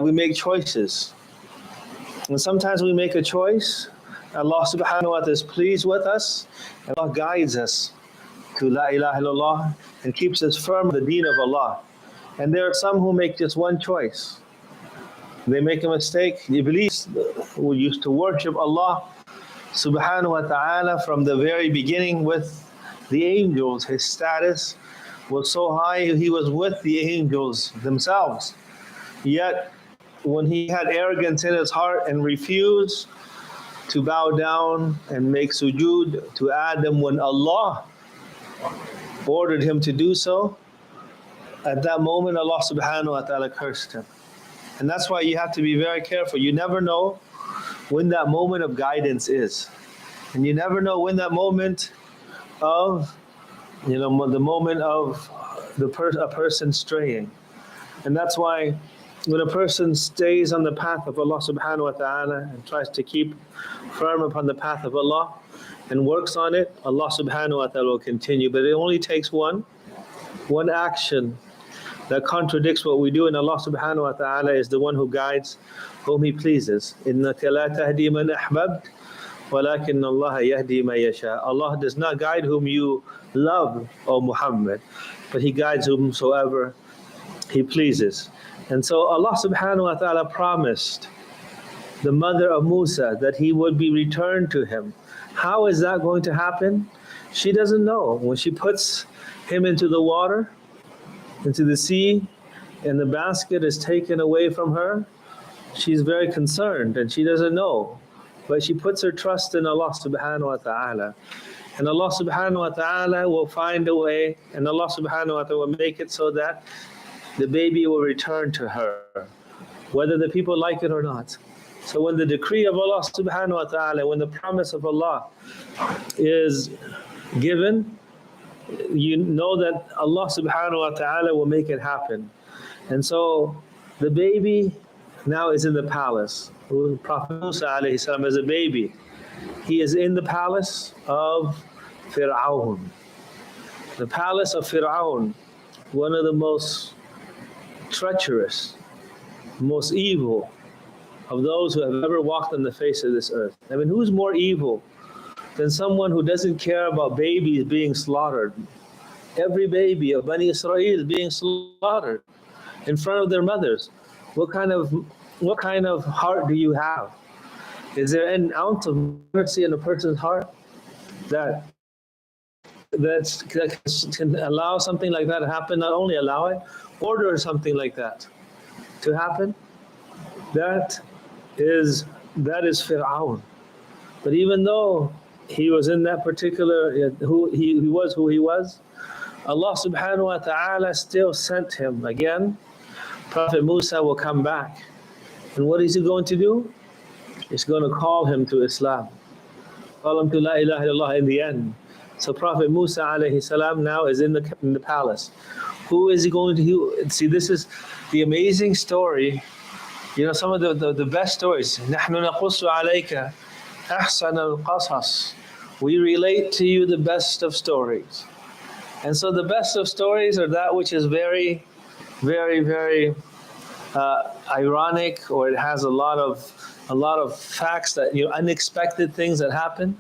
we make choices. And sometimes we make a choice, Allah subhanahu wa ta'ala is pleased with us, and Allah guides us to La ilaha illallah and keeps us firm in the deen of Allah. And there are some who make just one choice. They make a mistake. Iblis, who used to worship Allah subhanahu wa ta'ala from the very beginning with the angels, his status was so high, he was with the angels themselves. Yet, when he had arrogance in his heart and refused to bow down and make sujood to Adam when Allah ordered him to do so, at that moment Allah subhanahu wa ta'ala cursed him. And that's why you have to be very careful. You never know when that moment of guidance is. And you never know when that moment of, the moment of a person straying. And that's why when a person stays on the path of Allah subhanahu wa ta'ala and tries to keep firm upon the path of Allah and works on it, Allah subhanahu wa ta'ala will continue. But it only takes one action that contradicts what we do, and Allah subhanahu wa ta'ala is the one who guides whom He pleases. إِنَّكَ لَا تَهْدِي مَنْ أَحْبَبْتَ وَلَكِنَّ اللَّهَ يَهْدِي مَنْ يَشَاءُ. Allah does not guide whom you love, O Muhammad, but He guides whomsoever He pleases. And so Allah subhanahu wa ta'ala promised the mother of Musa that he would be returned to him. How is that going to happen? She doesn't know. When she puts him into the water, into the sea, and the basket is taken away from her, she's very concerned and she doesn't know. But she puts her trust in Allah subhanahu wa ta'ala. And Allah subhanahu wa ta'ala will find a way, and Allah subhanahu wa ta'ala will make it so that the baby will return to her, whether the people like it or not. So when the decree of Allah subhanahu wa ta'ala, when the promise of Allah is given, you know that Allah subhanahu wa ta'ala will make it happen. And so the baby now is in the palace. Prophet Musa alayhi salam is a baby. He is in the palace of Fir'aun. The palace of Fir'aun, one of the most treacherous, most evil of those who have ever walked on the face of this earth. I mean, who's more evil than someone who doesn't care about babies being slaughtered? Every baby of Bani Israel is being slaughtered in front of their mothers. What kind of heart do you have? Is there an ounce of mercy in a person's heart that can allow something like that to happen? Not only allow it, order something like that to happen? That is Fir'aun. But even though he was in that particular, he was who he was, Allah subhanahu wa ta'ala still sent him again. Prophet Musa will come back. And what is he going to do? He's going to call him to Islam. Call him to La ilaha illallah in the end. So Prophet Musa alayhi salam now is in the palace. Who is he going to see? This is the amazing story. Some of the best stories. نَحْنُ نَقُصُّ عَلَيْكَ أَحْسَنَ الْقَصَصِ. We relate to you the best of stories. And so the best of stories are that which is very, very, very ironic, or it has a lot of facts that, unexpected things that happen.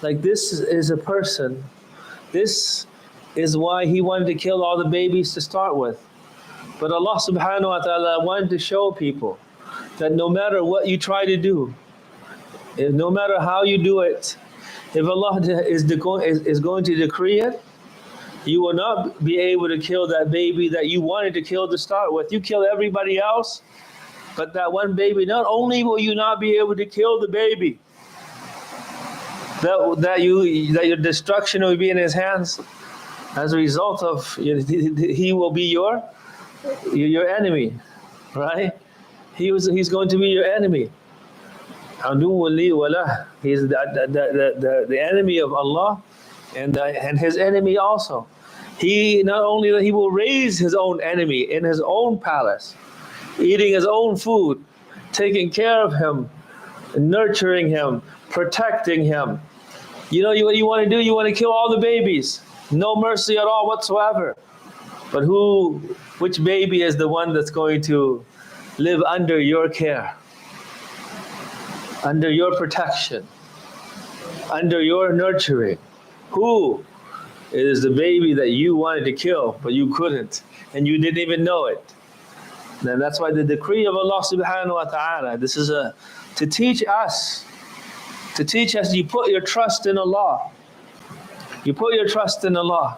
Like this is a person. This is why he wanted to kill all the babies to start with. But Allah subhanahu wa ta'ala wanted to show people that no matter what you try to do, no matter how you do it, if Allah is going to decree it, you will not be able to kill that baby that you wanted to kill to start with. You kill everybody else, but that one baby, not only will you not be able to kill the baby, that your destruction will be in his hands as a result of, he will be your enemy, right? He's going to be your enemy. He's the enemy of Allah and his enemy also. He not only that he will raise his own enemy in his own palace, eating his own food, taking care of him, nurturing him, protecting him. What you want to do? You want to kill all the babies. No mercy at all whatsoever. But which baby is the one that's going to live under your care, under your protection, under your nurturing. Who is the baby that you wanted to kill, but you couldn't, and you didn't even know it? And that's why the decree of Allah subhanahu wa ta'ala, this is to teach us, you put your trust in Allah. You put your trust in Allah,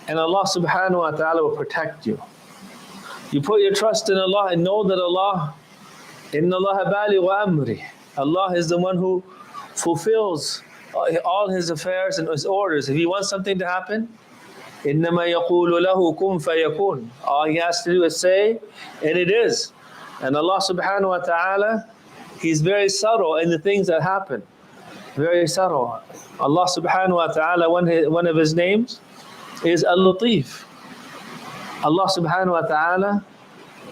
and Allah subhanahu wa ta'ala will protect you. You put your trust in Allah and know that Allah, inna Allah balighu amri. Allah is the one who fulfills all His affairs and His orders. If He wants something to happen, إِنَّمَا يَقُولُ لَهُ كُن فَيَكُونَ. All He has to do is say, and it is. And Allah subhanahu wa ta'ala, He's very subtle in the things that happen. Very subtle. Allah subhanahu wa ta'ala, one of His names is Al-Latif. Allah subhanahu wa ta'ala,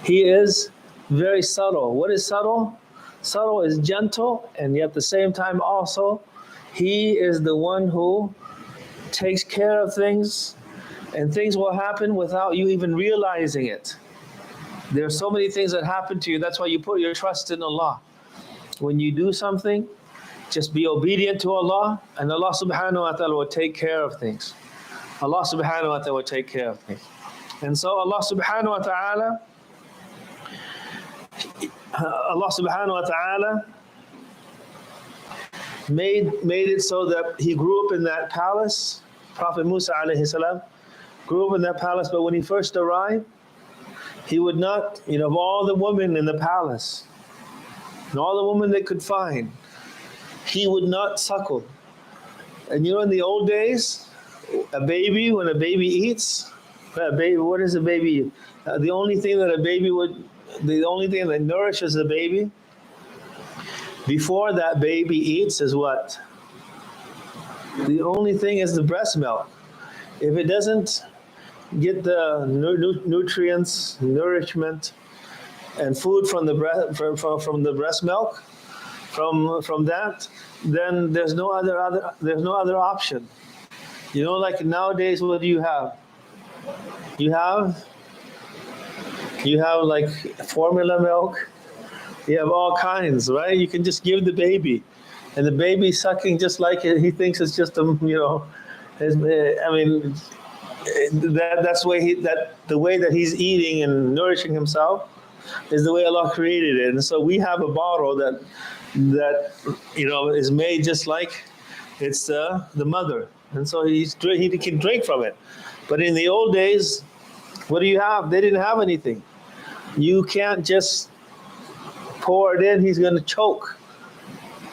He is very subtle. What is subtle? Subtle is gentle, and yet at the same time also, He is the one who takes care of things, and things will happen without you even realizing it. There are so many things that happen to you. That's why you put your trust in Allah. When you do something, just be obedient to Allah, and Allah subhanahu wa ta'ala will take care of things. Allah subhanahu wa ta'ala will take care of things. And so Allah subhanahu wa ta'ala, made it so that he grew up in that palace. Prophet Musa alayhi salam grew up in that palace, but when he first arrived, he would not, of all the women in the palace, and all the women they could find, he would not suckle. And in the old days, when a baby eats, what is a baby? The only thing that nourishes the baby before that baby eats is what? The only thing is the breast milk. If it doesn't get the nutrients, nourishment, and food from the breast milk, from that, then there's no other option. Like nowadays, what do you have? You have like formula milk. You have all kinds, right? You can just give the baby, and the baby sucking just like it. He thinks it's just that's the way that he's eating and nourishing himself is the way Allah created it. And so we have a bottle that is made just like it's the mother, and so he can drink from it. But in the old days, what do you have? They didn't have anything. You can't just pour it in, he's going to choke.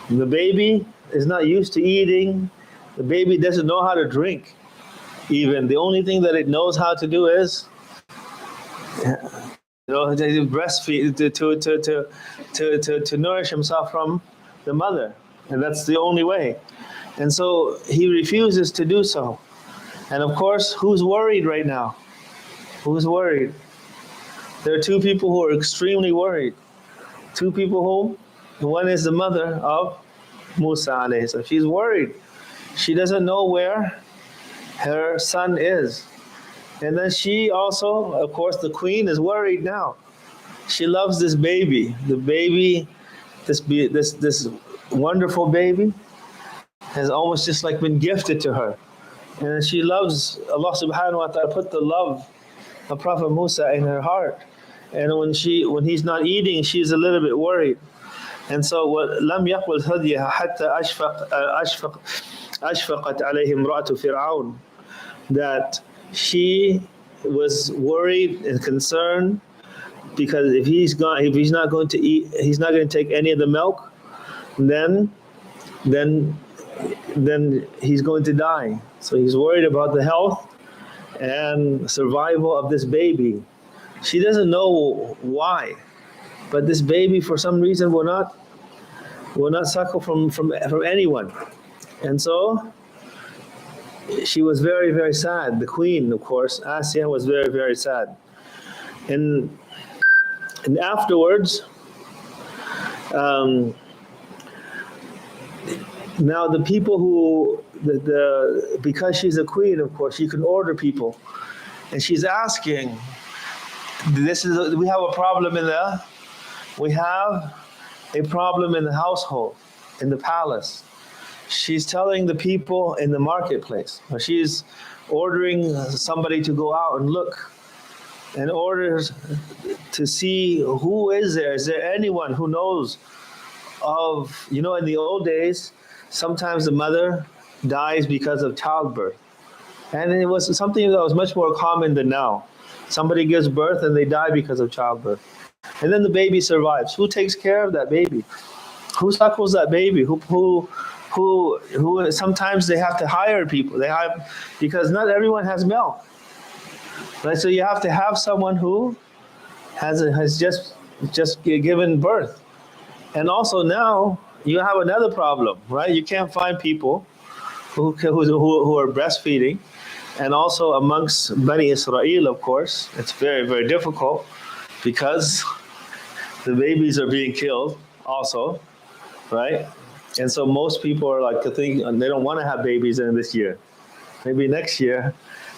The baby is not used to eating. The baby doesn't know how to drink. Even the only thing that it knows how to do is, breastfeed to nourish himself from the mother, and that's the only way. And so he refuses to do so. And of course, who's worried right now? Who's worried? There are two people who are extremely worried. Two people one is the mother of Musa alayhi salam. She's worried. She doesn't know where her son is. And then she also, of course, the queen is worried now. She loves this baby. The baby, this wonderful baby, has almost just like been gifted to her. And she loves, Allah subhanahu wa ta'ala put the love of Prophet Musa in her heart. And when he's not eating, she's a little bit worried. And so لم يقبل هديها حتى أشفقت عليه امرأة فرعون, that she was worried and concerned because if he's not going to eat, he's not going to take any of the milk, then he's going to die. So he's worried about the health and survival of this baby. She doesn't know why, but this baby for some reason will not suckle from anyone. And so she was very, very sad. The queen, of course, Asya, was very, very sad. And afterwards, now the people who, because she's a queen, of course, she can order people. And she's asking, we have a problem in We have a problem in the household, in the palace. She's telling the people in the marketplace, or she's ordering somebody to go out and look in order to see who is there. Is there anyone who knows of, in the old days, sometimes the mother dies because of childbirth. And it was something that was much more common than now. Somebody gives birth and they die because of childbirth. And then the baby survives. Who takes care of that baby? Who suckles that baby? Who sometimes they have to hire people. Because not everyone has milk. Right? So you have to have someone who has just given birth. And also now you have another problem, right? You can't find people who are breastfeeding. And also amongst Bani Israel, of course, it's very, very difficult because the babies are being killed also, right? And so most people are like to think they don't want to have babies in this year, maybe next year.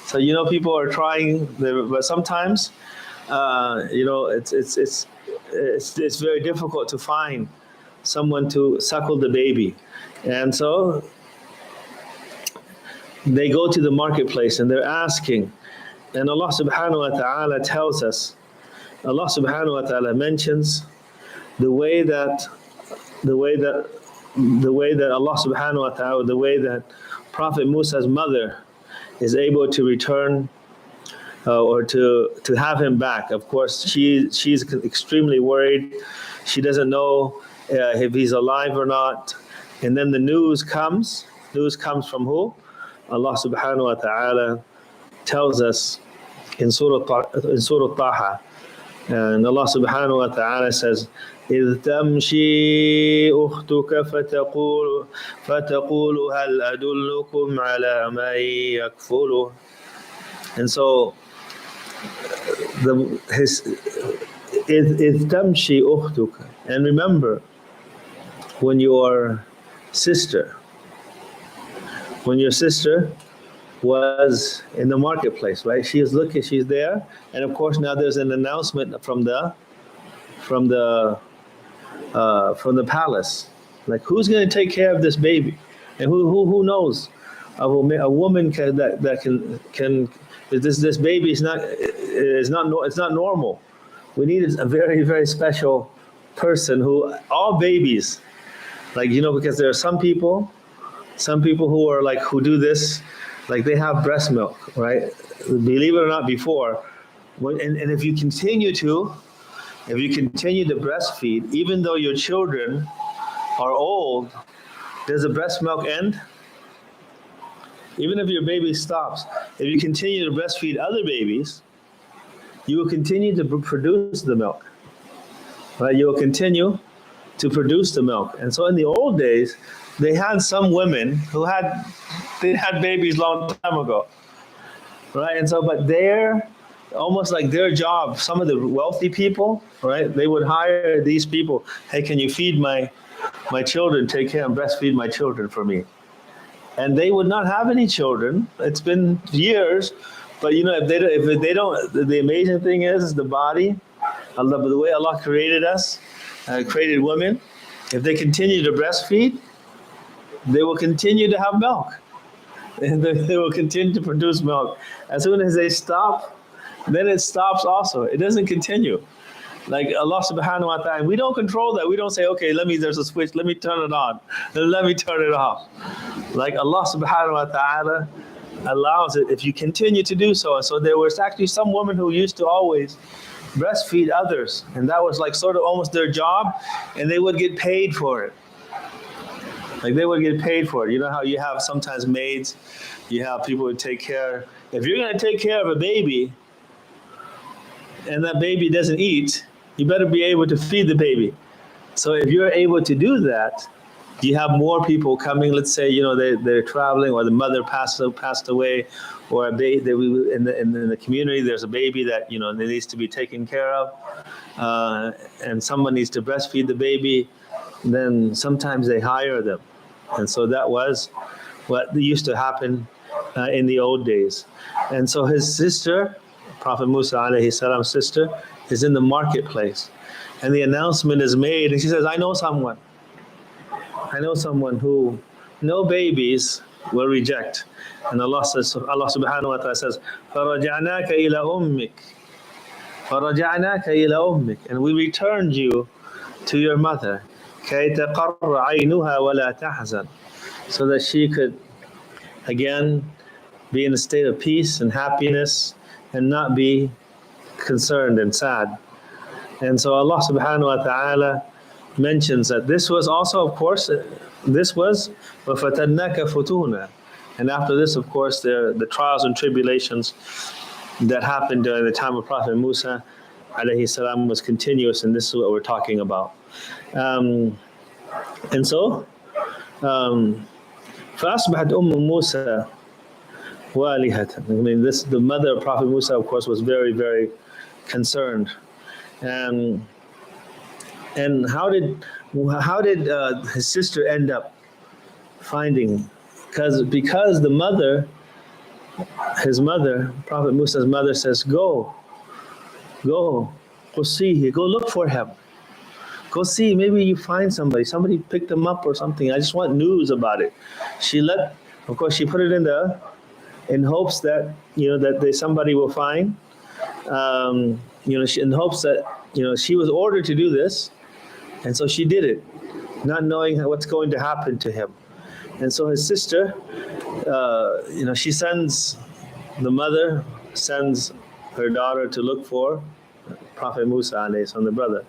So people are trying, but sometimes it's very difficult to find someone to suckle the baby, and so they go to the marketplace and they're asking, and Allah subhanahu wa ta'ala tells us, Allah subhanahu wa ta'ala mentions the way that Allah subhanahu wa ta'ala, the way that Prophet Musa's mother is able to return or to have him back. Of course, she's extremely worried. She doesn't know if he's alive or not. And then the news comes. News comes from who? Allah subhanahu wa ta'ala tells us in Surah Taha. And Allah subhanahu wa ta'ala says, إذ تمشي أختك فتقول هل أدلكم على من يكفله. And so إذ تمشي أختك, and remember when your sister was in the marketplace, right? She's there, and of course now there's an announcement from the palace, like who's going to take care of this baby, and who knows of a woman that can this baby is not normal. We need a very, very special person who all babies, because there are some people who are who do this, they have breast milk, right? Believe it or not, before, and if you continue to breastfeed, even though your children are old, does the breast milk end? Even if your baby stops, if you continue to breastfeed other babies, you will continue to produce the milk, right? You will continue to produce the milk. And so in the old days, they had some women who had babies long time ago, right? And so, but they're almost like their job, some of the wealthy people, right? They would hire these people. Hey, can you feed my children? Take care and breastfeed my children for me. And they would not have any children. It's been years, but if they don't, the amazing thing is the body, Allah, the way Allah created us, created women. If they continue to breastfeed, they will continue to have milk, and they will continue to produce milk. As soon as they stop, then it stops also. It doesn't continue. Like Allah subhanahu wa ta'ala, we don't control that. We don't say, okay, there's a switch, let me turn it on, let me turn it off. Like Allah subhanahu wa ta'ala allows it if you continue to do so. And so there was actually some women who used to always breastfeed others, and that was sort of almost their job, and they would get paid for it. They would get paid for it. You know how you have sometimes maids, you have people who take care. If you're going to take care of a baby and that baby doesn't eat, you better be able to feed the baby. So if you're able to do that, you have more people coming. Let's say they're traveling, or the mother passed away, or in the community there's a baby that that needs to be taken care of, and someone needs to breastfeed the baby. Then sometimes they hire them, and so that was what used to happen in the old days. And so his sister, Prophet Musa alayhi salam's sister, is in the marketplace, and the announcement is made, and she says, I know someone who no babies will reject. And Allah subhanahu wa ta'ala says, فَرَجَعْنَاكَ إِلَى أُمِّكَ فَرَجَعْنَاكَ إِلَى أُمِّكَ, and we returned you to your mother, كَيْ تَقَرَّ عَيْنُهَا وَلَا تَحْزَنْ, so that she could again be in a state of peace and happiness and not be concerned and sad. And so Allah subhanahu wa ta'ala mentions that this was also, of course, this was وَفَتَنَّاكَ فُتُونًا, and after this, of course, the trials and tribulations that happened during the time of Prophet Musa alayhi salam was continuous, and this is what we're talking about. And so فَأَصْبَحَتْ أُمُّ مُوسَى وَالِهَةً. I mean, the mother of Prophet Musa, of course, was very, very concerned. And how did his sister end up finding? Because the mother, his mother, Prophet Musa's mother, says, go see, go look for him. Go see, maybe you find somebody picked him up or something. I just want news about it. Of course, she put it in hopes that that somebody will find. In hopes that she was ordered to do this, and so she did it, not knowing what's going to happen to him. And so his sister, the mother sends her daughter to look for Prophet Musa alayhi salam, the brother.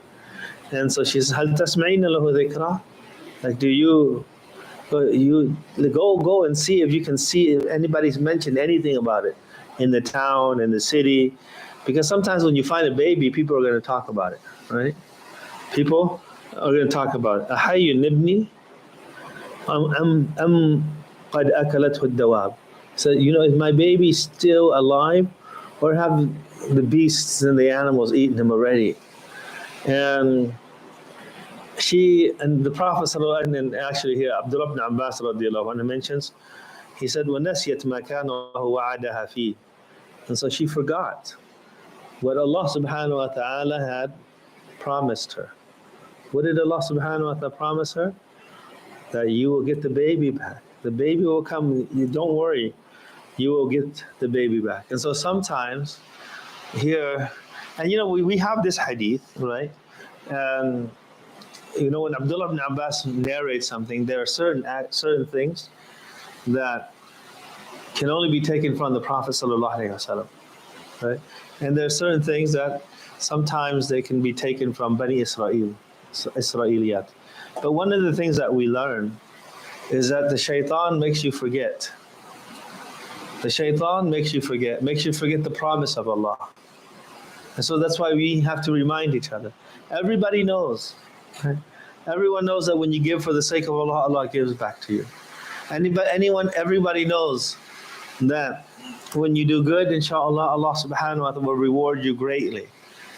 And so she says, "Hal tasma'ina lahu dhikra?" Like, do you go and see if you can see if anybody's mentioned anything about it in the town, in the city, because sometimes when you find a baby, people are going to talk about it, right? People are going to talk about it. Ahayyun ibni am qad akalathu ad-dawab. So is my baby still alive, or have the beasts and the animals eaten him already? And the Prophet ﷺ, and actually here Abdullah ibn Abbas radiallahu anhu mentions, he said, وَنَسْيَتْ مَا كَانَ اللَّهُ وَعَدَهَا فِيهِ. And so she forgot what Allah subhanahu wa ta'ala had promised her. What did Allah subhanahu wa ta'ala promise her? That you will get the baby back. The baby will come. You don't worry. You will get the baby back. And so sometimes here, and we have this hadith, right? And when Abdullah ibn Abbas narrates something, there are certain things that can only be taken from the Prophet sallallahu alaihi wasallam, right? And there are certain things that sometimes they can be taken from Bani Israeliyat. But one of the things that we learn is that the shaitan makes you forget. The shaitan makes you forget the promise of Allah. And so that's why we have to remind each other. Everybody knows. Right? Everyone knows that when you give for the sake of Allah, Allah gives back to you. Everybody knows that when you do good, inshallah, Allah subhanahu wa ta'ala will reward you greatly.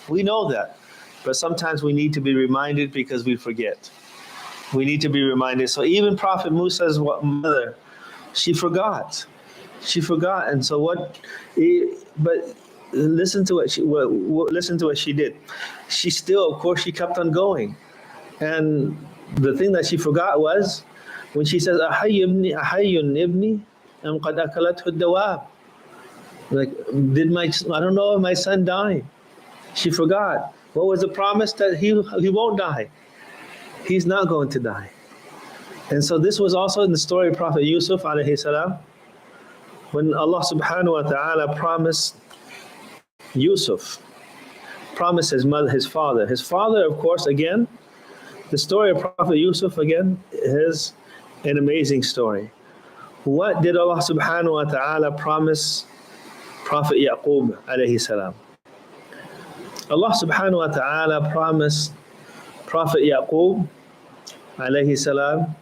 We know that. But sometimes we need to be reminded because we forget. We need to be reminded. So even Prophet Musa's mother, she forgot. And so but listen to what she did. She still, of course, she kept on going. And the thing that she forgot was when she says, ahayyun ibni am qad akalathu ad-dawab. Like, I don't know if my son died. She forgot. What was the promise? That he won't die. He's not going to die. And so this was also in the story of Prophet Yusuf alayhi salam, when Allah subhanahu wa ta'ala promised Yusuf, promised his mother, his father. His father, of course, again, the story of Prophet Yusuf, again, is an amazing story. What did Allah subhanahu wa ta'ala promise Prophet Yaqub alayhi salam? Allah subhanahu wa ta'ala promised Prophet Yaqub alayhi salam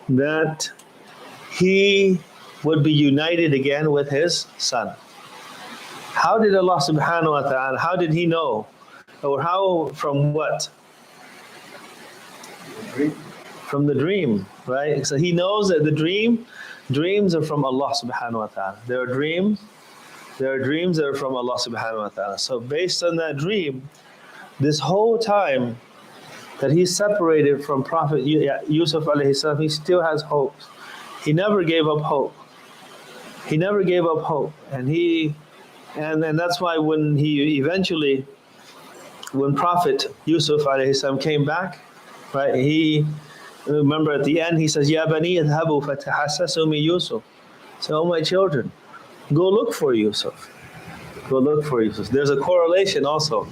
that he would be united again with his son. How did Allah subhanahu wa ta'ala, how did he know? Or how, from what? From the dream, right? So he knows that dreams are from Allah subhanahu wa ta'ala. There are dreams that are from Allah subhanahu wa ta'ala. So based on that dream, This whole time that he's separated from Prophet Yusuf alayhi salam, he still has hope. He never gave up hope. He never gave up hope. And that's why when Prophet Yusuf alayhi salam came back, right, remember at the end he says, Ya bani idhabu fatahassasu min Yusuf. So, oh my children, go look for Yusuf. Go look for Yusuf. There's a correlation also.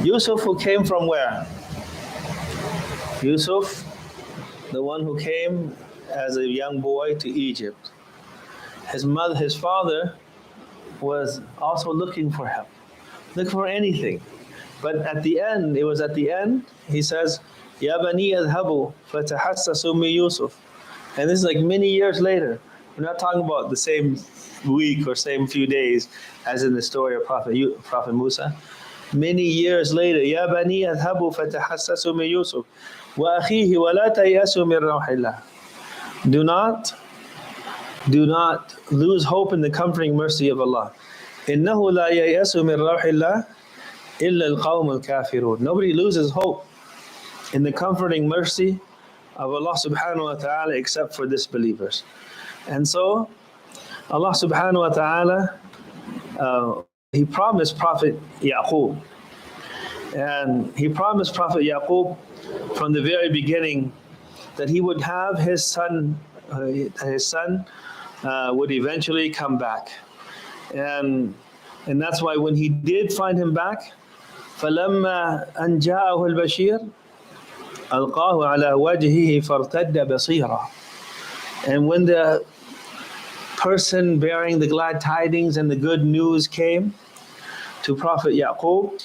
Yusuf, who came from where? Yusuf, the one who came as a young boy to Egypt. His father was also looking for him, looking for anything. But at the end, he says, Ya bani adhabu fatahassasu min Yusuf. And this is like many years later. We're not talking about the same week or same few days as in the story of Prophet Musa. Many years later, Ya bani adhabu fatahassasu min Yusuf wa akhihi wa la tayasu min rawhillah. Do not lose hope in the comforting mercy of Allah. إِنَّهُ لَا يَيَأْسُ مِنْ رَوْحِ اللَّهِ إِلَّا الْقَوْمُ الْكَافِرُونَ. Nobody loses hope in the comforting mercy of Allah subhanahu wa ta'ala except for disbelievers. And so Allah subhanahu wa ta'ala, He promised Prophet Yaqub. And He promised Prophet Yaqub from the very beginning that he would have his son would eventually come back. And that's why when he did find him back, فَلَمَّا أَنْ جَاءَهُ الْبَشِيرُ أَلْقَاهُ عَلَى وَجْهِهِ فَارْتَدَّ بَصِيرًا. And when the person bearing the glad tidings and the good news came to Prophet Yaqub,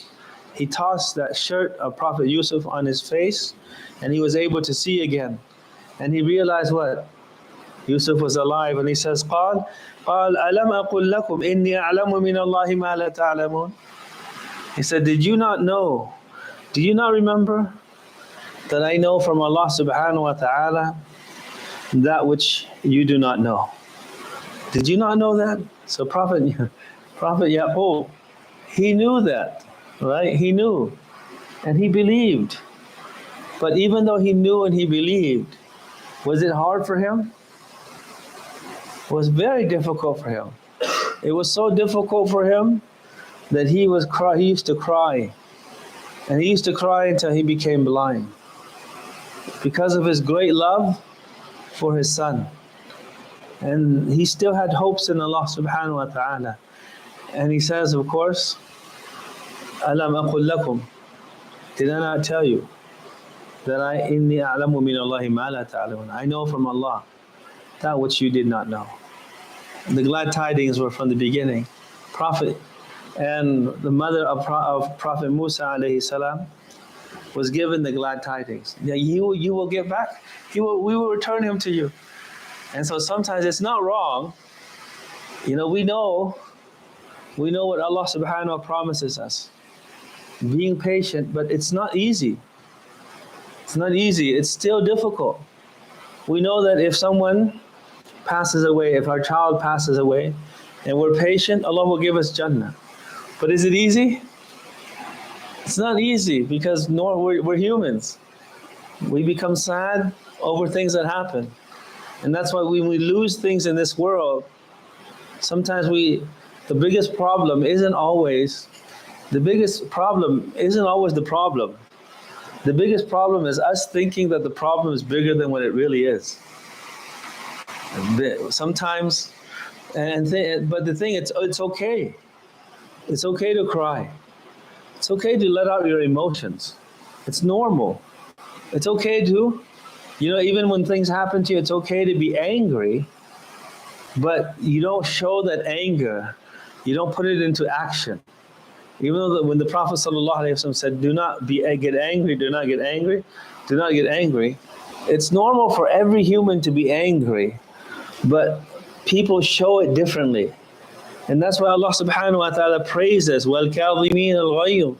he tossed that shirt of Prophet Yusuf on his face, and he was able to see again. And he realized what? Yusuf was alive, and he says, قال ألم أقل لكم إني أعلم من الله ما لا تعلمون. He said, did you not know? Do you not remember that I know from Allah subhanahu wa ta'ala that which you do not know? Did you not know that? So Prophet Yaqub, he knew that, right? He knew, and he believed. But even though he knew and he believed, was it hard for him? It was very difficult for him. It was so difficult for him that he used to cry. And he used to cry until he became blind, because of his great love for his son. And he still had hopes in Allah subhanahu wa ta'ala. And he says, of course, Alam aqul lakum, did I not tell you that inni a'lamu min Allahi ma la ta'lamun? I know from Allah that which you did not know. The glad tidings were from the beginning. Prophet and the mother of Prophet Musa alayhi salam was given the glad tidings. Yeah, you will get back. We will return him to you. And so sometimes it's not wrong. We know what Allah subhanahu wa ta'ala promises us. Being patient, but it's not easy. It's not easy. It's still difficult. We know that if someone passes away, if our child passes away, and we're patient, Allah will give us Jannah. But is it easy? It's not easy, because we're humans. We become sad over things that happen. And that's why when we lose things in this world, sometimes the biggest problem isn't always the problem. The biggest problem is us thinking that the problem is bigger than what it really is. Sometimes, but the thing, it's okay. It's okay to cry. It's okay to let out your emotions. It's normal. It's okay to, even when things happen to you, it's okay to be angry, but you don't show that anger. You don't put it into action. Even though when the Prophet ﷺ said, do not get angry, do not get angry, do not get angry. It's normal for every human to be angry, but people show it differently. And that's why Allah subhanahu wa ta'ala praises, وَالْكَاظِمِينَ الْغَيْظَ.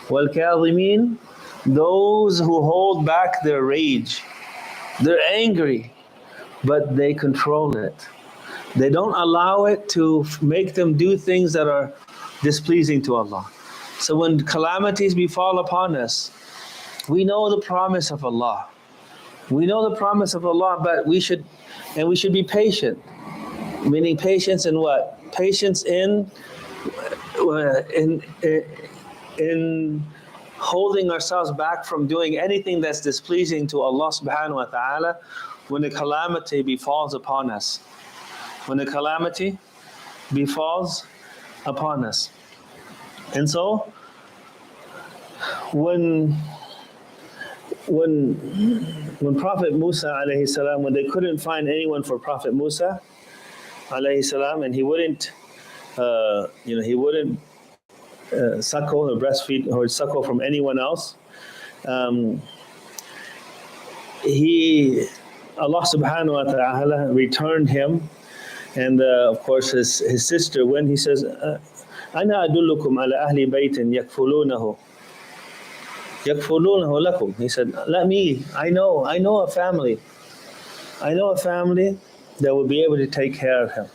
وَالْكَاظِمِينَ, those who hold back their rage. They're angry, but they control it. They don't allow it to make them do things that are displeasing to Allah. So when calamities befall upon us, we know the promise of Allah. We know the promise of Allah, but we should be patient. Meaning patience in what? Patience in holding ourselves back from doing anything that's displeasing to Allah subhanahu wa ta'ala when the calamity befalls upon us. When the calamity befalls upon us. And so, when Prophet Musa alayhi salam, when they couldn't find anyone for Prophet Musa alayhi salam, and he wouldn't suckle or breastfeed or suckle from anyone else, Allah subhanahu wa ta'ala returned him, and of course his sister, when he says, "Ana adullukum ala ahli baytin yakfulunahu lakum." He said, I know a family that will be able to take care of him.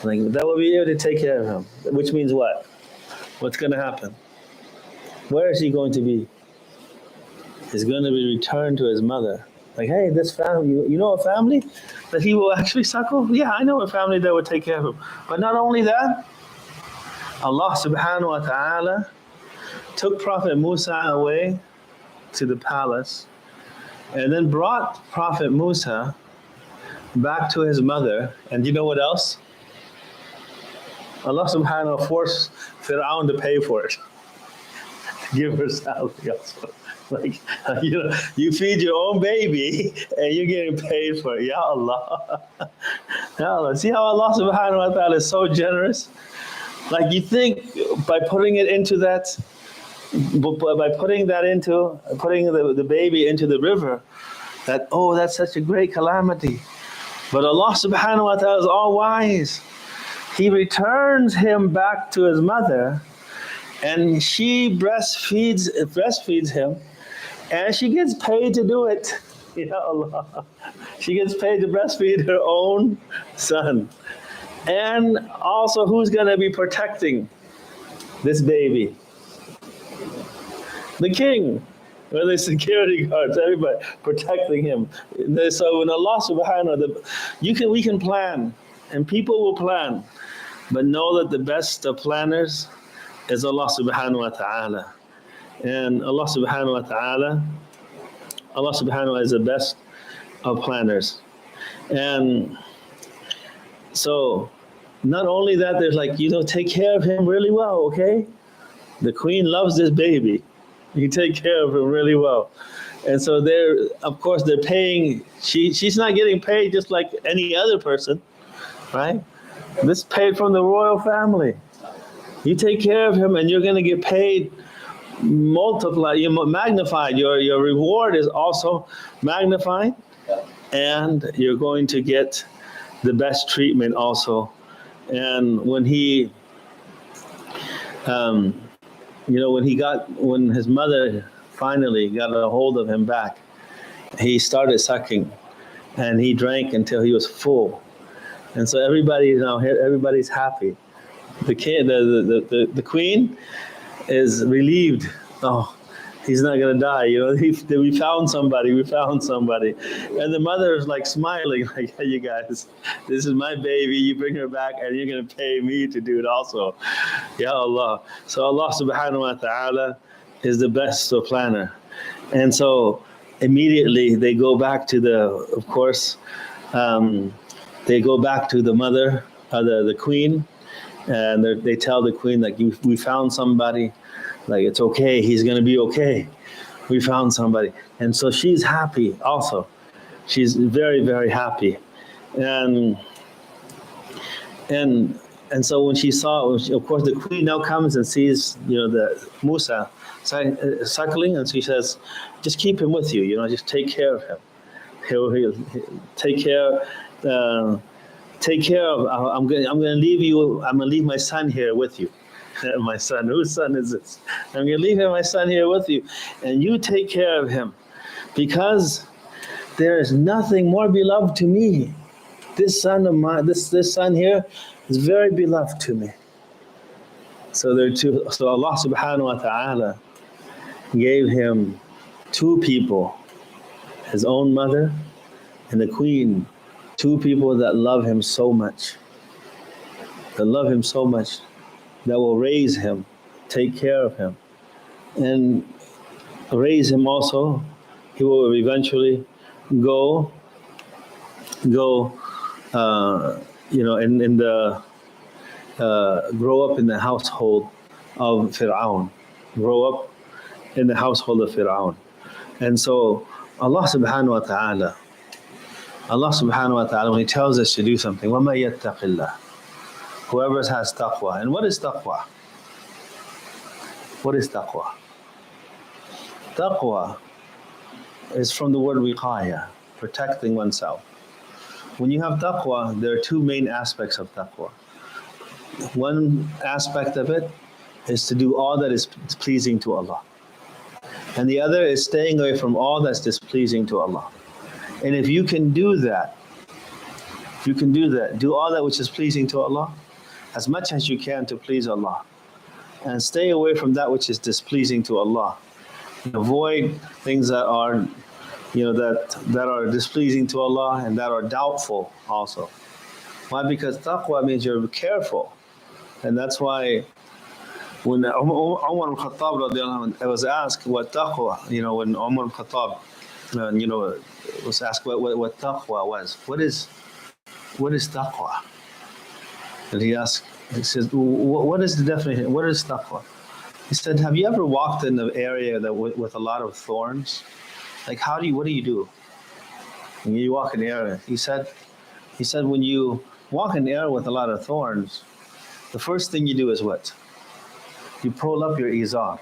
That will be able to take care of him. Which means what? What's going to happen? Where is he going to be? He's going to be returned to his mother. Like, hey, this family, you know a family that he will actually suckle? Yeah, I know a family that will take care of him. But not only that, Allah subhanahu wa ta'ala took Prophet Musa away to the palace and then brought Prophet Musa back to his mother. And you know what else? Allah subhanahu wa ta'ala forced Fir'aun to pay for it. Give her salary also. Like, you feed your own baby and you're getting paid for it. Ya Allah. Ya Allah. See how Allah subhanahu wa ta'ala is so generous? Like, you think by putting the baby into the river, that's such a great calamity. But Allah subhanahu wa ta'ala is all wise. He returns him back to his mother, and she breastfeeds him, and she gets paid to do it. Ya Allah. She gets paid to breastfeed her own son. And also, who's going to be protecting this baby? The king, or the security guards, everybody protecting him. So when Allah subhanahu wa ta'ala, we can plan, and people will plan, but know that the best of planners is Allah subhanahu wa ta'ala. And Allah subhanahu wa ta'ala is the best of planners. And so, not only that, there's take care of him really well, okay? The queen loves this baby. You take care of him really well. And so they're paying, she's not getting paid just like any other person, right? This is paid from the royal family. You take care of him and you're going to get paid magnified. Your reward is also magnified, and you're going to get the best treatment also. And when when his mother finally got a hold of him back, he started sucking, and he drank until he was full. And so everybody's happy. The queen is relieved. Oh, he's not gonna die. We found somebody. And the mother is smiling, like, hey, you guys, this is my baby. You bring her back, and you're gonna pay me to do it also. Ya Allah. So Allah subhanahu wa ta'ala is the best planner. And so immediately they go back to the mother, the queen, and they tell the queen, we found somebody. It's okay. He's going to be okay. We found somebody. And so she's happy also. She's very, very happy. And so when she saw, of course, the queen now comes and sees, the Musa suckling, and she says, just keep him with you, just take care of him. He'll take care. Take care of. I'm going to leave you. I'm going to leave my son here with you. My son, whose son is this? I'm going to leave my son here with you, and you take care of him, because there is nothing more beloved to me. This son of mine, this son here, is very beloved to me. So there are two. So Allah subhanahu wa ta'ala gave him two people, his own mother and the queen, two people that love him so much, that love him so much, that will raise him, take care of him, and raise him also. He will eventually go, in the grow up in the household of Fir'aun, grow up in the household of Fir'aun. And so Allah subhanahu wa ta'ala, when He tells us to do something, وَمَا يَتَّقِ اللَّهِ, whoever has taqwa. And what is taqwa? What is taqwa? Taqwa is from the word wiqaya, protecting oneself. When you have taqwa, there are two main aspects of taqwa. One aspect of it is to do all that is pleasing to Allah. And the other is staying away from all that's displeasing to Allah. And if you can do that, do all that which is pleasing to Allah, as much as you can to please Allah, and stay away from that which is displeasing to Allah. Avoid things that are, that are displeasing to Allah and that are doubtful also. Why? Because taqwa means you're careful. And that's why when Umar al-Khattab was asked what taqwa, when Umar al-Khattab, was asked what taqwa was. What is taqwa? And he says, what is the definition? What is taqwa? He said, have you ever walked in an area that with a lot of thorns? Like what do you do when you walk in the area? He said, when you walk in the area with a lot of thorns, the first thing you do is what? You pull up your izar.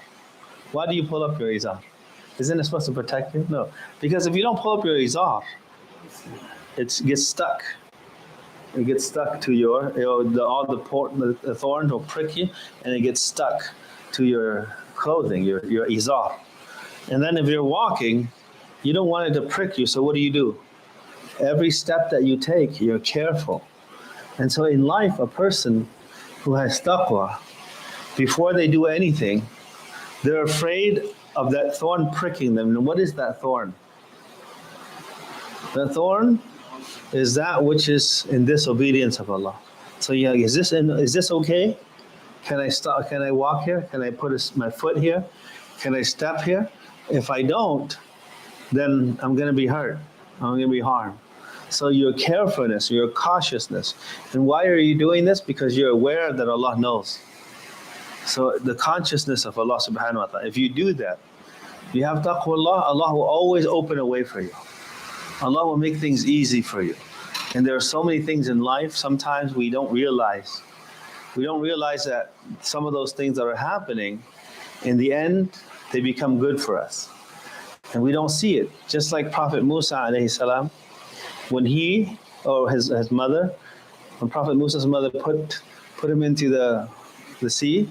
Why do you pull up your izar? Isn't it supposed to protect you? No. Because if you don't pull up your izar, it gets stuck. It gets stuck to the thorns will prick you, and it gets stuck to your clothing, your izar. And then if you're walking, you don't want it to prick you, so what do? Every step that you take, you're careful. And so in life, a person who has taqwa, before they do anything, they're afraid of that thorn pricking them. And what is that thorn? The thorn is that which is in disobedience of Allah. So is this okay? Can I stop? Can I walk here? Can I put my foot here? Can I step here? If I don't, then I'm going to be hurt. I'm going to be harmed. So your carefulness, your cautiousness. And why are you doing this? Because you're aware that Allah knows. So the consciousness of Allah subhanahu wa ta'ala, if you do that, you have taqwa, Allah will always open a way for you. Allah will make things easy for you. And there are so many things in life, sometimes we don't realize. We don't realize that some of those things that are happening, in the end, they become good for us. And we don't see it. Just like Prophet Musa alayhi salam, when he or his mother, when Prophet Musa's mother put him into the sea,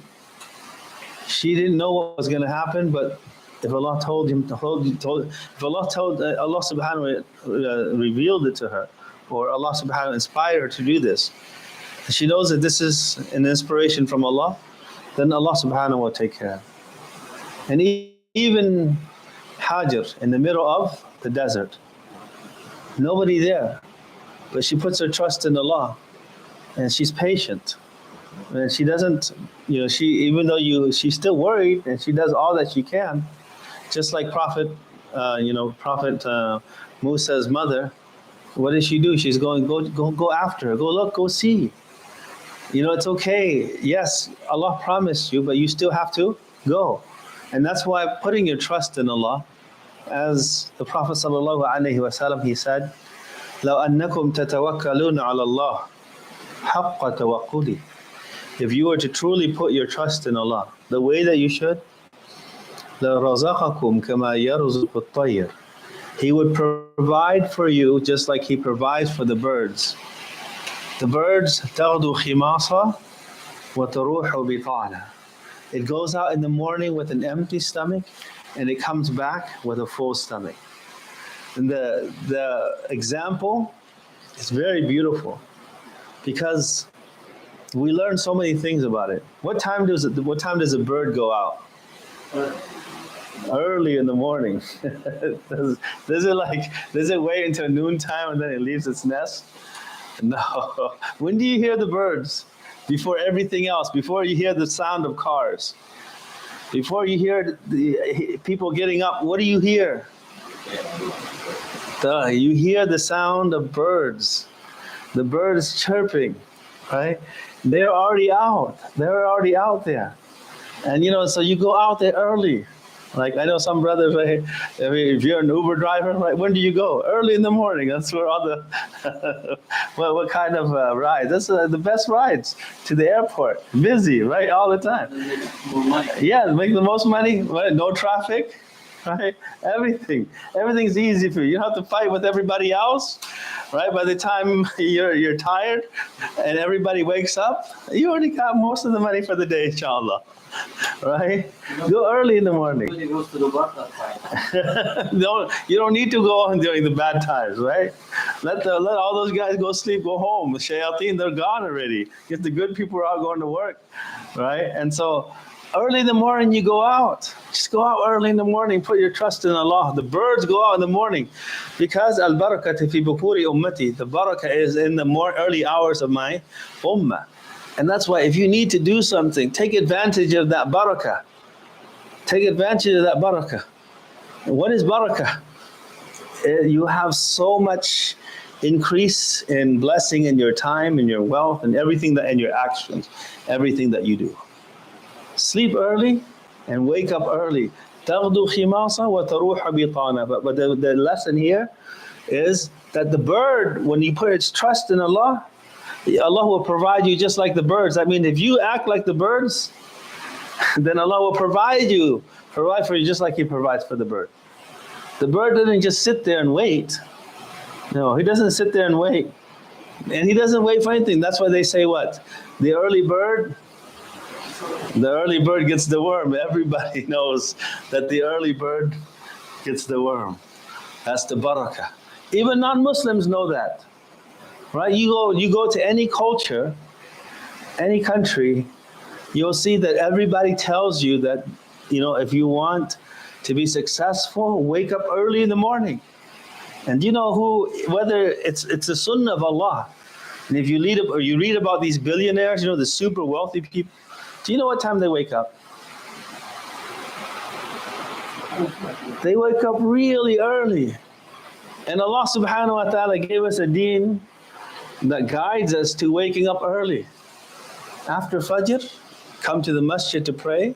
she didn't know what was going to happen, but if Allah told Allah subhanahu wa ta'ala revealed it to her, or Allah subhanahu wa ta'ala inspired her to do this, and she knows that this is an inspiration from Allah, then Allah subhanahu wa ta'ala will take care. And even Hajar in the middle of the desert, nobody there, but she puts her trust in Allah, and she's patient, and she doesn't, she's still worried, and she does all that she can, just like Prophet Musa's mother. What does she do? She's going, go after her, go look, go see. It's okay. Yes, Allah promised you, but you still have to go. And that's why putting your trust in Allah, as the Prophet sallallahu alaihi wasallam, he said, لَوْ أَنَّكُمْ تَتَوَكَّلُونَ عَلَى اللَّهِ حَقَّ تَوَكُّلِهِ. If you were to truly put your trust in Allah, the way that you should, لَرَزَقَكُمْ كَمَا يَرْزُقُ الطَّيْرِ. He would provide for you just like He provides for the birds. The birds, تَغْدُو خِمَاصًا وَتَرُوحُ بِطَانًا. It goes out in the morning with an empty stomach, and it comes back with a full stomach. And the example is very beautiful, because We learn so many things about it. What time does a bird go out? Early in the morning. Does it wait until noontime and then it leaves its nest? No. When do you hear the birds? Before everything else, before you hear the sound of cars, before you hear the people getting up, what do you hear? You hear the sound of birds. The birds chirping, right? They're already out. They're already out there. And so you go out there early. Like I know some brothers, right? I mean, if you're an Uber driver, right? When do you go? Early in the morning. That's where all the what kind of rides? That's the best rides to the airport. Busy, right? All the time. More money. Yeah, make the most money. Right? No traffic, right? Everything's easy for you. You don't have to fight with everybody else, right? By the time you're tired and everybody wakes up, you already got most of the money for the day, inshallah. Right? Go early in the morning. Nobody goes to the work that time. You don't need to go on during the bad times, right? Let all those guys go sleep, go home. The shayateen, they're gone already. If the good people are all going to work, right? And so early in the morning you go out. Just go out early in the morning. Put your trust in Allah. The birds go out in the morning because al-barakati fi bukuri ummati. The barakah is in the more early hours of my ummah. And that's why if you need to do something, take advantage of that barakah. Take advantage of that barakah. And what is barakah? You have so much increase in blessing in your time, in your wealth, and everything in your actions, everything that you do. Sleep early and wake up early. تَغْدُو خِمَاصًا وَتَرُوحَ بِطَانًا. But the lesson here is that the bird, when you put its trust in Allah, Allah will provide you just like the birds. I mean, if you act like the birds, then Allah will provide for you just like He provides for the bird. The bird doesn't just sit there and wait. No, he doesn't sit there and wait. And he doesn't wait for anything. That's why they say what? The early bird gets the worm. Everybody knows that the early bird gets the worm. That's the barakah. Even non-Muslims know that. Right? You go to any culture, any country, you'll see that everybody tells you that, if you want to be successful, wake up early in the morning. And whether it's the sunnah of Allah. And if you read about these billionaires, the super wealthy people, do you know what time they wake up? They wake up really early. And Allah subhanahu wa ta'ala gave us a deen that guides us to waking up early. After Fajr, come to the masjid to pray,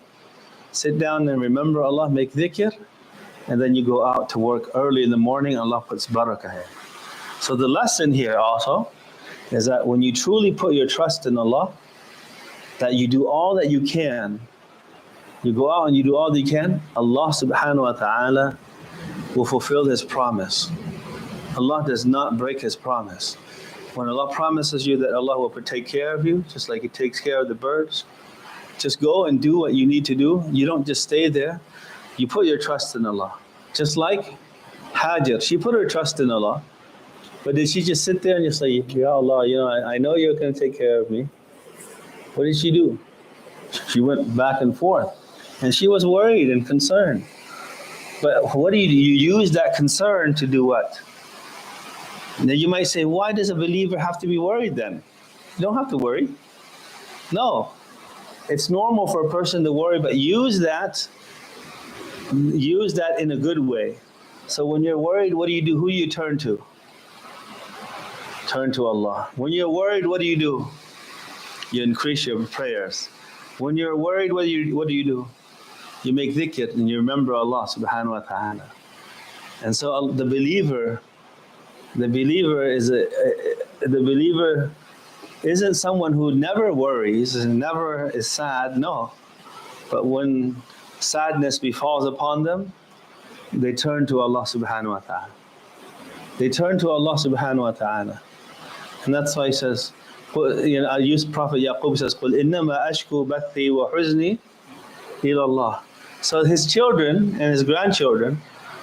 sit down and remember Allah, make dhikr, and then you go out to work early in the morning. Allah puts barakah here. So the lesson here also is that when you truly put your trust in Allah, that you do all that you can, you go out and you do all that you can, Allah subhanahu wa ta'ala will fulfill His promise. Allah does not break His promise. When Allah promises you that Allah will take care of you, just like He takes care of the birds, just go and do what you need to do. You don't just stay there. You put your trust in Allah. Just like Hajar, she put her trust in Allah. But did she just sit there and just say, Ya Allah, I know you're going to take care of me. What did she do? She went back and forth. And she was worried and concerned. But what do? You use that concern to do what? Now you might say, why does a believer have to be worried then? You don't have to worry. No. It's normal for a person to worry, but use that in a good way. So when you're worried, what do you do? Who do you turn to? Turn to Allah. When you're worried, what do? You increase your prayers. When you're worried, what do you do? You make dhikr and you remember Allah subhanahu wa ta'ala. And so the believer isn't someone who never worries and never is sad, no. But when sadness befalls upon them, they turn to Allah subhanahu wa ta'ala. They turn to Allah subhanahu wa ta'ala. And that's why He says, I use Prophet Yaqub says, قُلْ إِنَّمَا أَشْكُو بَثِّي وَحُزْنِي إِلَى اللَّهِ. So his children and his grandchildren,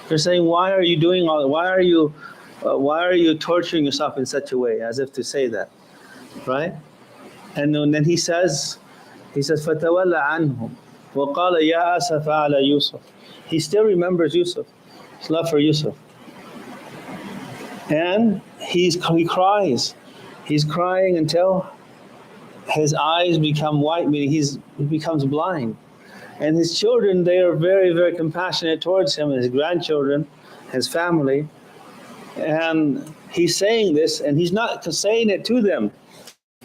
they're saying, why are you doing all that? Why are you torturing yourself in such a way? As if to say that, right? And then he says, فَتَوَلَّ عَنْهُمْ وَقَالَ يَا أَسَفَ عَلَى يُوسُف. He still remembers Yusuf, his love for Yusuf. And he cries. He's crying until his eyes become white, meaning he becomes blind. And his children, they are very, very compassionate towards him, his grandchildren, his family. And he's saying this, and he's not saying it to them.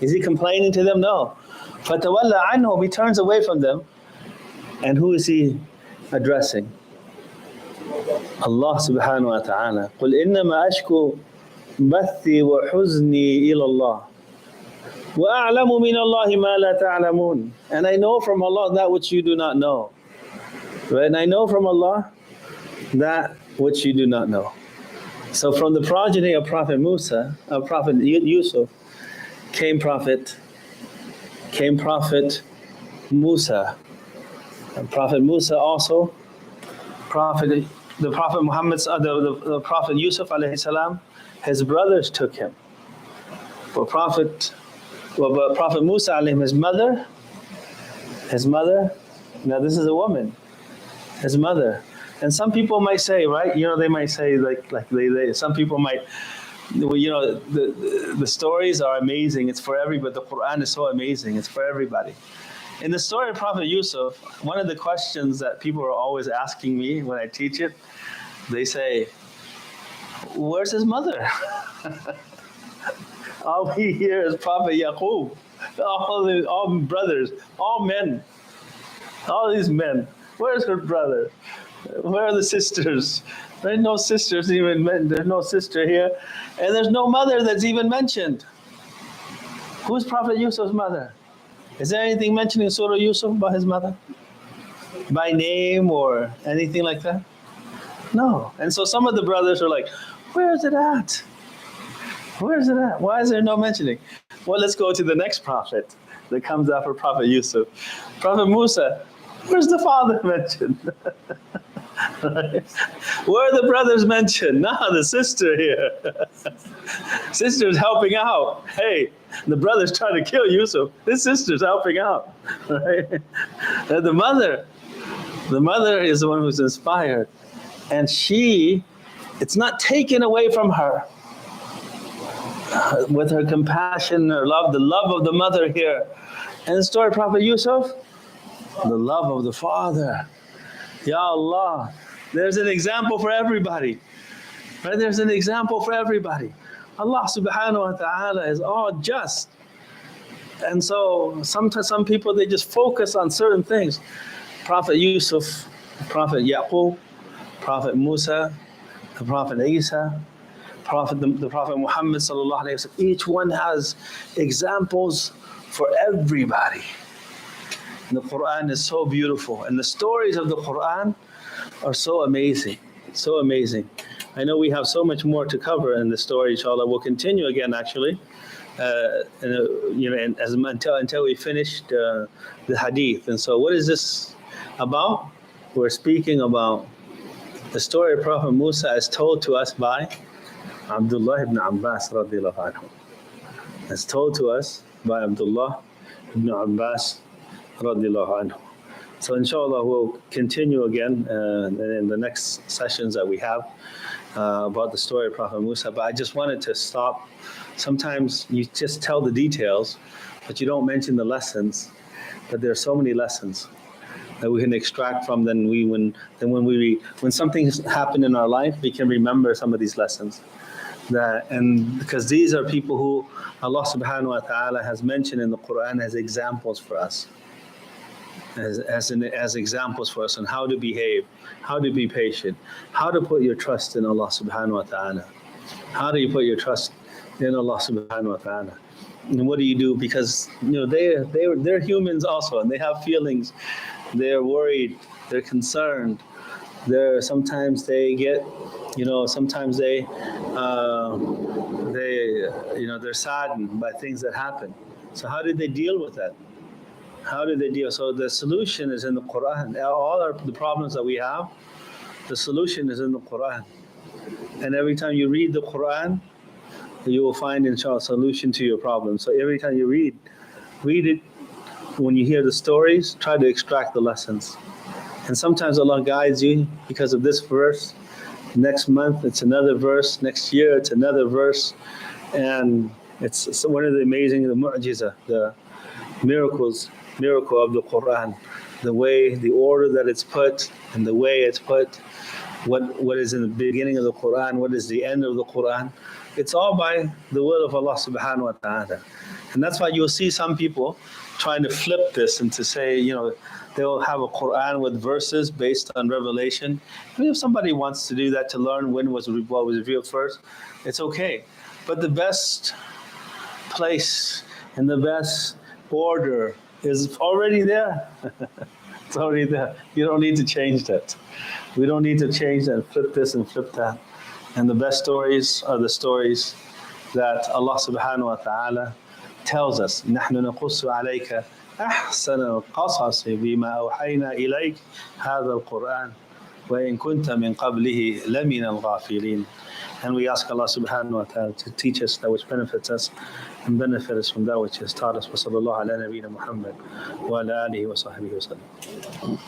Is he complaining to them? No. فَتَوَلَّ عَنْهُمْ. He turns away from them. And who is he addressing? Allah subhanahu wa ta'ala. قُلْ إِنَّمَا أَشْكُو بَثِّي وَحُزْنِي إِلَى اللَّهِ وَأَعْلَمُ مِنَ اللَّهِ مَا لَا تَعْلَمُونَ. And I know from Allah that which you do not know. Right? And I know from Allah that which you do not know. So from the progeny of Prophet Musa, of Prophet Yusuf, came Prophet Musa. And Prophet Musa also, the Prophet Muhammad, the Prophet Yusuf alayhi salam, his brothers took him. But Prophet Musa alayhi, his mother, now this is a woman, his mother. And some people might say, right, they might say some people might, the stories are amazing, it's for everybody, the Quran is so amazing, it's for everybody. In the story of Prophet Yusuf, one of the questions that people are always asking me when I teach it, they say, where's his mother? All we hear is Prophet Yaqub, all brothers, all men, all these men. Where's her brother? Where are the sisters? There's no sisters even mentioned. There's no sister here. And there's no mother that's even mentioned. Who's Prophet Yusuf's mother? Is there anything mentioned in Surah Yusuf about his mother? By name or anything like that? No. And so some of the brothers are like, where is it at? Where is it at? Why is there no mentioning? Well, let's go to the next prophet that comes after Prophet Yusuf. Prophet Musa, where's the father mentioned? Right? Where are the brothers mentioned? No, the sister here. Sister's helping out. Hey, the brother's trying to kill Yusuf. This sister's helping out. Right? And the mother is the one who's inspired. And it's not taken away from her. With her compassion, her love, the love of the mother here. And the story of Prophet Yusuf, the love of the father. Ya Allah, there's an example for everybody. Right? There's an example for everybody. Allah subhanahu wa ta'ala is all just. And so sometimes some people, they just focus on certain things. Prophet Yusuf, Prophet Yaqub, Prophet Musa, the Prophet Isa, the Prophet Muhammad sallallahu alayhi wa sallam. Each one has examples for everybody. And the Quran is so beautiful. And the stories of the Quran are so amazing. So amazing. I know we have so much more to cover in the story, inshallah. We'll continue again, actually, until we finish the hadith. And so what is this about? We're speaking about the story of Prophet Musa as told to us by Abdullah ibn Abbas radiallahu anhu. As told to us by Abdullah ibn Abbas radiallahu anhu. So inshallah we'll continue again in the next sessions that we have about the story of Prophet Musa. But I just wanted to stop. Sometimes you just tell the details, but you don't mention the lessons. But there are so many lessons that we can extract from. When something has happened in our life, we can remember some of these lessons. And because these are people who Allah subhanahu wa ta'ala has mentioned in the Quran as examples for us. As examples for us on how to behave, how to be patient, how to put your trust in Allah subhanahu wa ta'ala. How do you put your trust in Allah subhanahu wa ta'ala? And what do you do? Because they're humans also, and they have feelings. They're worried, they're concerned. Sometimes they get, sometimes they're saddened by things that happen. So how did they deal with that? How did they deal? So the solution is in the Quran. All the problems that we have, the solution is in the Quran. And every time you read the Quran, you will find, inshallah, a solution to your problem. So every time you read Read it. When you hear the stories, try to extract the lessons. And sometimes Allah guides you because of this verse. Next month it's another verse. Next year it's another verse. And it's one of the amazing, the mu'jiza, the miracle of the Quran. The way, the order that it's put, and the way it's put. What is in the beginning of the Quran, what is the end of the Quran. It's all by the will of Allah subhanahu wa ta'ala. And that's why you'll see some people trying to flip this and to say, they'll have a Quran with verses based on revelation. I mean, if somebody wants to do that to learn what was revealed first, it's okay. But the best place and the best order is already there. It's already there. You don't need to change that. We don't need to change that, flip this and flip that. And the best stories are the stories that Allah subhanahu wa ta'ala tells us. نحن نقص عليك أحسن القصص بما أوحينا إليك هذا القرآن وإن كنت من قبله لمن الغافلين. And we ask Allah subhanahu wa ta'ala to teach us that which benefits us and benefit us from that which has taught us. وصلى الله على نبينا محمد وعلى آله وصحبه وسلم.